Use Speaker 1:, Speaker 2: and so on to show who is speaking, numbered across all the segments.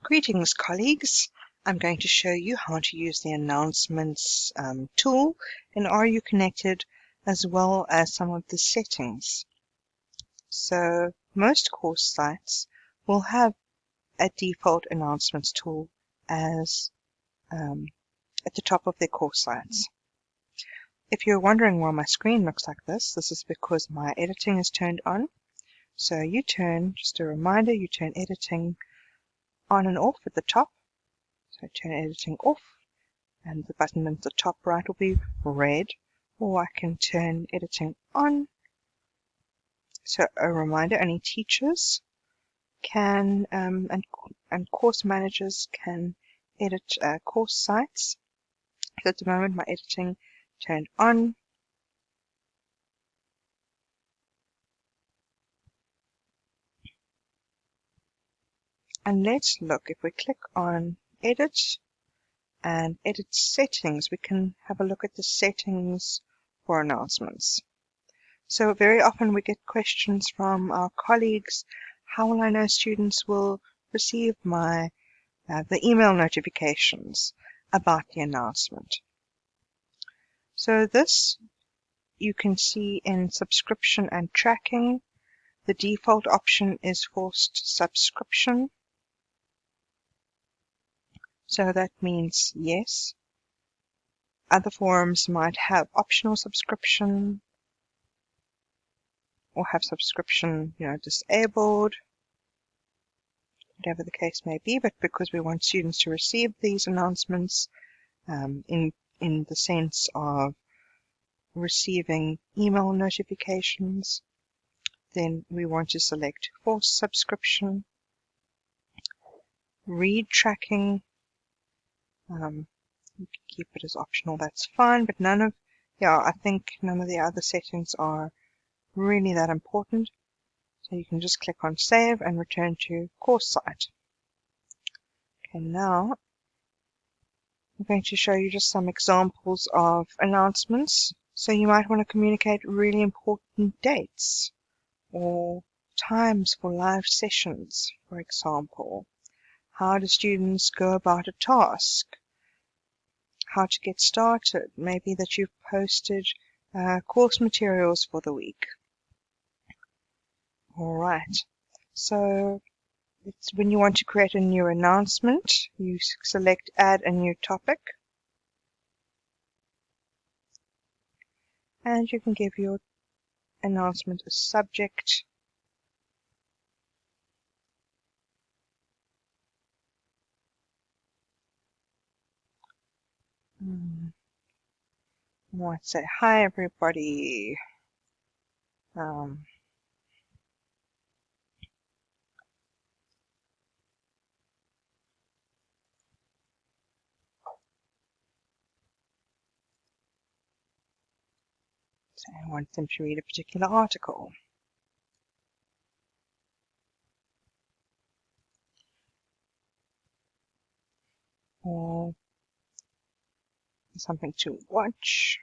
Speaker 1: Greetings, colleagues. I'm going to show you how to use the announcements tool in RUconnected, as well as some of the settings. So most course sites will have a default announcements tool as at the top of their course sites. If you're wondering why my screen looks like this is because my editing is turned on. So just a reminder, you turn editing on and off at the top. So turn editing off, and the button at the top right will be red, or I can turn editing on. So a reminder, only teachers can and course managers can edit course sites. So at the moment my editing turned on. And let's look, if we click on edit and edit settings, we can have a look at the settings for announcements. So very often we get questions from our colleagues, how will I know students will receive the email notifications about the announcement? So this you can see in subscription and tracking. The default option is forced subscription. So that means yes. Other forums might have optional subscription or have subscription, disabled, whatever the case may be. But because we want students to receive these announcements in the sense of receiving email notifications, then we want to select forced subscription. Read tracking, you can keep it as optional, that's fine, but I think none of the other settings are really that important. So you can just click on save and return to course site. Okay, now I'm going to show you just some examples of announcements. So you might want to communicate really important dates or times for live sessions, for example. How do students go about a task? How to get started? Maybe that you've posted course materials for the week. Alright, so when you want to create a new announcement, you select add a new topic. And you can give your announcement a subject. I might say, hi everybody. So I want them to read a particular article. Or something to watch.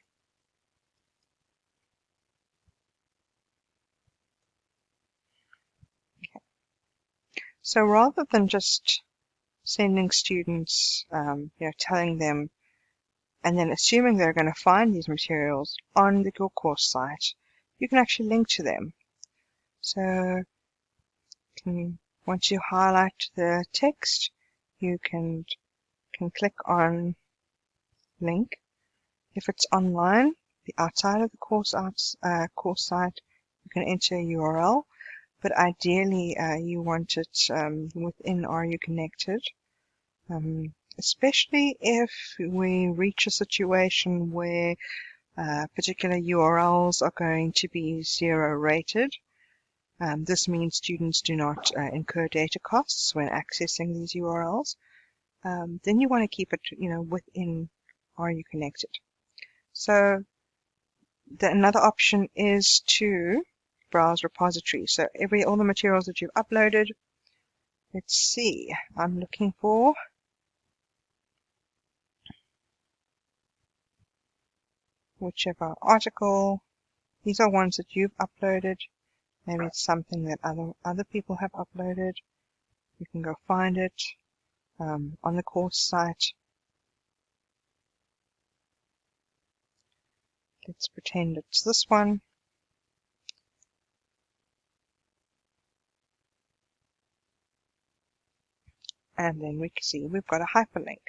Speaker 1: Okay. So rather than just sending students, telling them and then assuming they're going to find these materials on your course site, you can actually link to them. So once you highlight the text, you can click on link. If it's online, outside of the course site, you can enter a URL, but ideally you want it within RUconnected. Especially if we reach a situation where particular URLs are going to be 0 rated. This means students do not incur data costs when accessing these URLs. Then you want to keep it, within RUconnected. So another option is to browse repositories. So all the materials that you've uploaded. Let's see. I'm looking for whichever article. These are ones that you've uploaded. Maybe it's something that other people have uploaded. You can go find it. on the course site. Let's pretend it's this one. And then we can see we've got a hyperlink.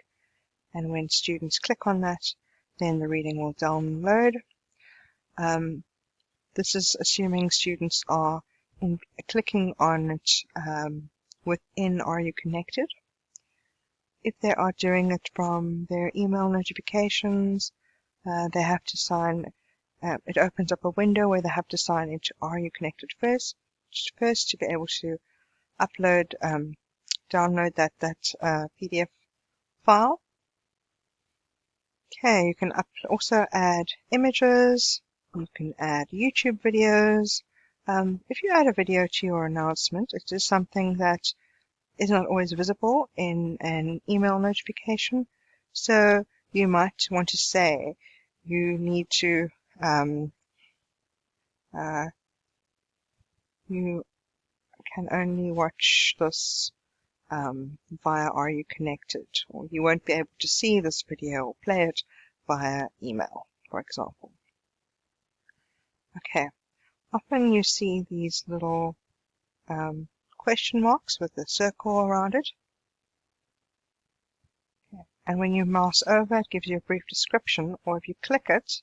Speaker 1: And when students click on that, then the reading will download. This is assuming students are clicking on it within RUconnected. If they are doing it from their email notifications, they have to sign. It opens up a window where they have to sign into RUconnected first to be able to upload, download that PDF file. Okay, you can also add images. You can add YouTube videos. If you add a video to your announcement, it is something that is not always visible in an email notification. So you might want to say you need to, you can only watch this via RUconnected, or you won't be able to see this video or play it via email, for example. Okay, often you see these little question marks with a circle around it. Okay. And when you mouse over, it gives you a brief description, or if you click it,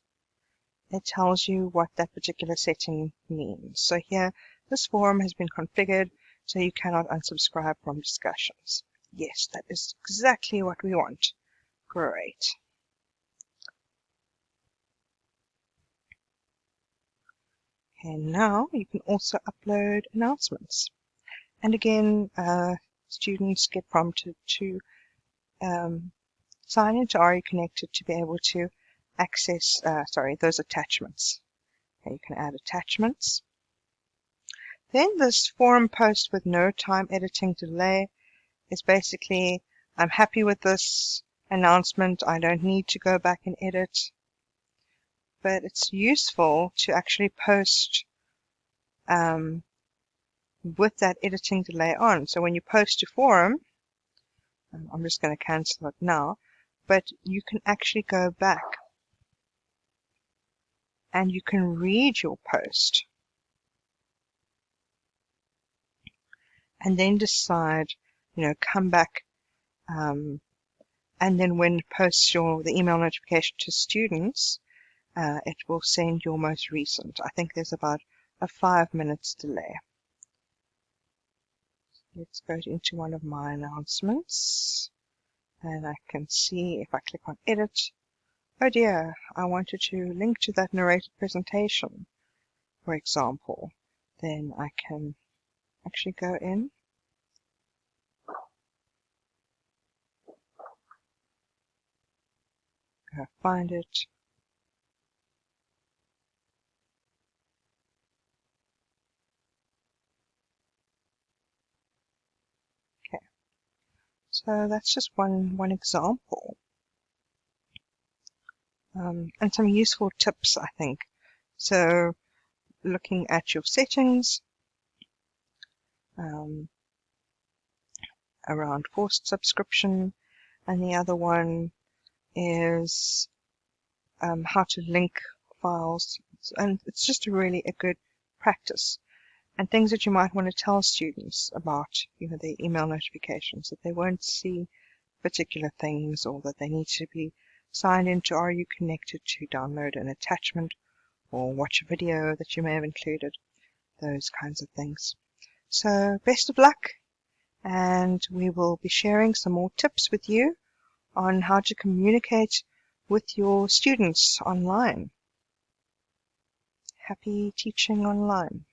Speaker 1: it tells you what that particular setting means. So here, this forum has been configured so you cannot unsubscribe from discussions. Yes, that is exactly what we want. Great. And now you can also upload announcements. And again, students get prompted to sign into RUconnected to be able to access, those attachments. Okay, you can add attachments. Then this forum post with no time editing delay is basically, I'm happy with this announcement. I don't need to go back and edit. But it's useful to actually post with that editing delay on. So when you post to forum, I'm just going to cancel it now, but you can actually go back and you can read your post and then decide, come back, and then when it posts the email notification to students, it will send your most recent. I think there's about a 5 minutes delay. Let's go into one of my announcements, and I can see if I click on edit, oh dear, I wanted to link to that narrated presentation, for example. Then I can actually go in, go find it, okay. So that's just one example. And some useful tips, I think. So looking at your settings around forced subscription, and the other one is how to link files. And it's just really a good practice. And things that you might want to tell students about, their email notifications, that they won't see particular things, or that they need to be signed into RUconnected to download an attachment or watch a video that you may have included, those kinds of things. So best of luck, and we will be sharing some more tips with you on how to communicate with your students online. Happy teaching online.